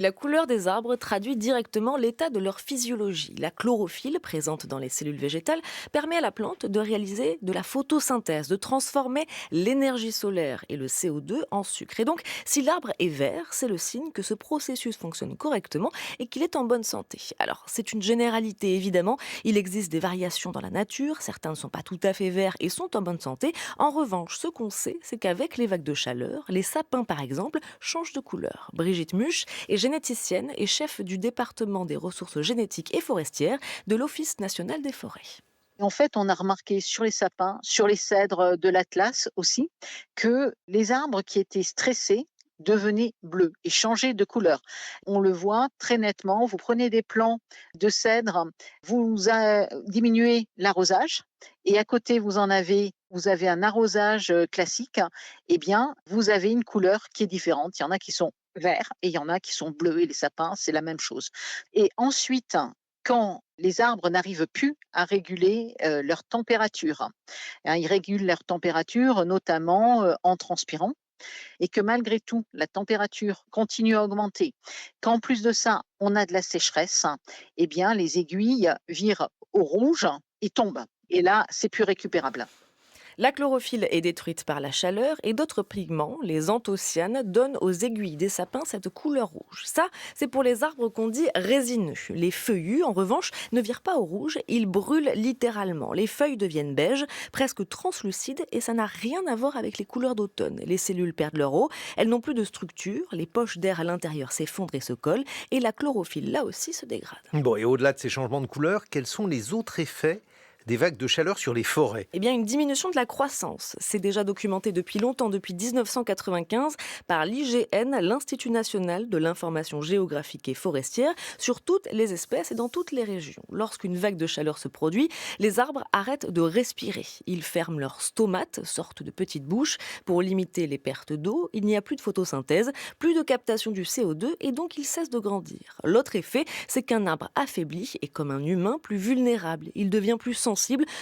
La couleur des arbres traduit directement l'état de leur physiologie. La chlorophylle, présente dans les cellules végétales, permet à la plante de réaliser de la photosynthèse, de transformer l'énergie solaire et le CO2 en sucre. Et donc, si l'arbre est vert, c'est le signe que ce processus fonctionne correctement et qu'il est en bonne santé. Alors, c'est une généralité, évidemment. Il existe des variations dans la nature. Certains ne sont pas tout à fait verts et sont en bonne santé. En revanche, ce qu'on sait, c'est qu'avec les vagues de chaleur, les sapins, par exemple, changent de couleur. Brigitte Muche est généticienne et chef du département des ressources génétiques et forestières de l'Office national des forêts. Et en fait, on a remarqué sur les sapins, sur les cèdres de l'Atlas aussi, que les arbres qui étaient stressés devenaient bleus et changeaient de couleur. On le voit très nettement. Vous prenez des plants de cèdre, diminuez l'arrosage et à côté vous avez un arrosage classique. Eh bien, vous avez une couleur qui est différente. Il y en a qui sont verts et il y en a qui sont bleus et les sapins, c'est la même chose. Et ensuite, quand les arbres n'arrivent plus à réguler, leur température, hein, ils régulent leur température notamment, en transpirant et que malgré tout la température continue à augmenter, qu'en plus de ça, on a de la sécheresse, eh bien les aiguilles virent au rouge et tombent et là, c'est plus récupérable. La chlorophylle est détruite par la chaleur et d'autres pigments, les anthocyanes, donnent aux aiguilles des sapins cette couleur rouge. Ça, c'est pour les arbres qu'on dit résineux. Les feuillus, en revanche, ne virent pas au rouge, ils brûlent littéralement. Les feuilles deviennent beiges, presque translucides, et ça n'a rien à voir avec les couleurs d'automne. Les cellules perdent leur eau, elles n'ont plus de structure, les poches d'air à l'intérieur s'effondrent et se collent, et la chlorophylle, là aussi, se dégrade. Bon, et au-delà de ces changements de couleur, quels sont les autres effets des vagues de chaleur sur les forêts? Eh bien, une diminution de la croissance. C'est déjà documenté depuis longtemps, depuis 1995, par l'IGN, l'Institut national de l'information géographique et forestière, sur toutes les espèces et dans toutes les régions. Lorsqu'une vague de chaleur se produit, les arbres arrêtent de respirer. Ils ferment leurs stomates, sorte de petites bouches, pour limiter les pertes d'eau. Il n'y a plus de photosynthèse, plus de captation du CO2 et donc il cesse de grandir. L'autre effet, c'est qu'un arbre affaibli est comme un humain plus vulnérable. Il devient plus sensible,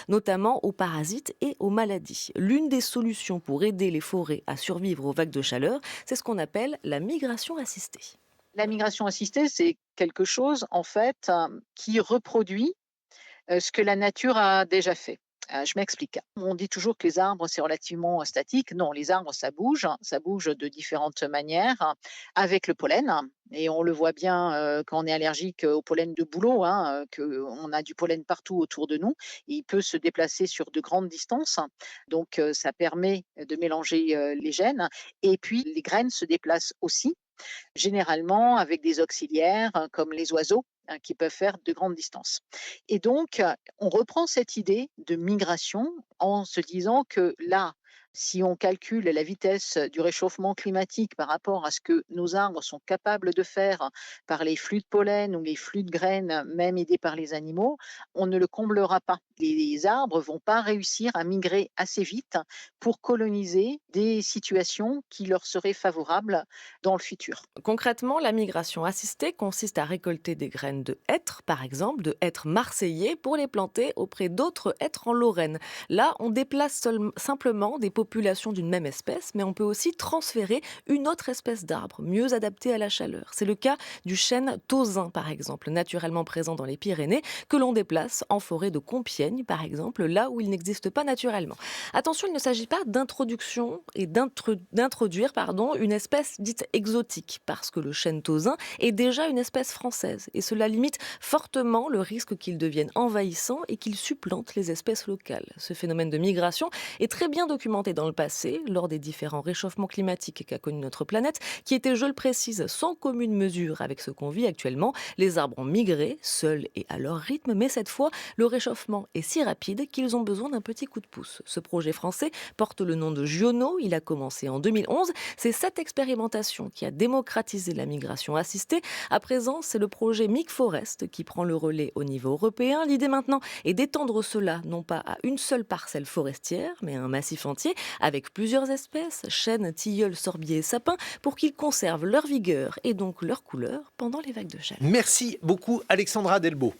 notamment aux parasites et aux maladies. L'une des solutions pour aider les forêts à survivre aux vagues de chaleur, c'est ce qu'on appelle la migration assistée. La migration assistée, c'est quelque chose en fait, qui reproduit ce que la nature a déjà fait. Je m'explique. On dit toujours que les arbres, c'est relativement statique. Non, les arbres, ça bouge de différentes manières, avec le pollen et on le voit bien, quand on est allergique au pollen de bouleau, hein, qu'on a du pollen partout autour de nous. Il peut se déplacer sur de grandes distances, donc ça permet de mélanger, les gènes et puis les graines se déplacent aussi généralement avec des auxiliaires comme les oiseaux qui peuvent faire de grandes distances. Et donc, on reprend cette idée de migration en se disant que là, si on calcule la vitesse du réchauffement climatique par rapport à ce que nos arbres sont capables de faire par les flux de pollen ou les flux de graines, même aidés par les animaux, on ne le comblera pas. Les arbres vont pas réussir à migrer assez vite pour coloniser des situations qui leur seraient favorables dans le futur. Concrètement, la migration assistée consiste à récolter des graines de hêtre, par exemple, de hêtre marseillais, pour les planter auprès d'autres hêtres en Lorraine. Là, on déplace simplement des populations d'une même espèce, mais on peut aussi transférer une autre espèce d'arbre, mieux adaptée à la chaleur. C'est le cas du chêne tausin, par exemple, naturellement présent dans les Pyrénées, que l'on déplace en forêt de Compiègne, par exemple, là où il n'existe pas naturellement. Attention, il ne s'agit pas d'introduction et d'introduire une espèce dite exotique, parce que le chêne tausin est déjà une espèce française, et cela limite fortement le risque qu'il devienne envahissant et qu'il supplante les espèces locales. Ce phénomène de migration est très bien documenté dans le passé, lors des différents réchauffements climatiques qu'a connu notre planète, qui étaient, je le précise, sans commune mesure avec ce qu'on vit actuellement. Les arbres ont migré, seuls et à leur rythme, mais cette fois, le réchauffement est si rapide qu'ils ont besoin d'un petit coup de pouce. Ce projet français porte le nom de Giono, il a commencé en 2011. C'est cette expérimentation qui a démocratisé la migration assistée. À présent, c'est le projet Mic Forest qui prend le relais au niveau européen. L'idée maintenant est d'étendre cela non pas à une seule parcelle forestière, mais à un massif entier avec plusieurs espèces, chênes, tilleuls, sorbiers et sapins, pour qu'ils conservent leur vigueur et donc leur couleur pendant les vagues de chaleur. Merci beaucoup Alexandra Delbo.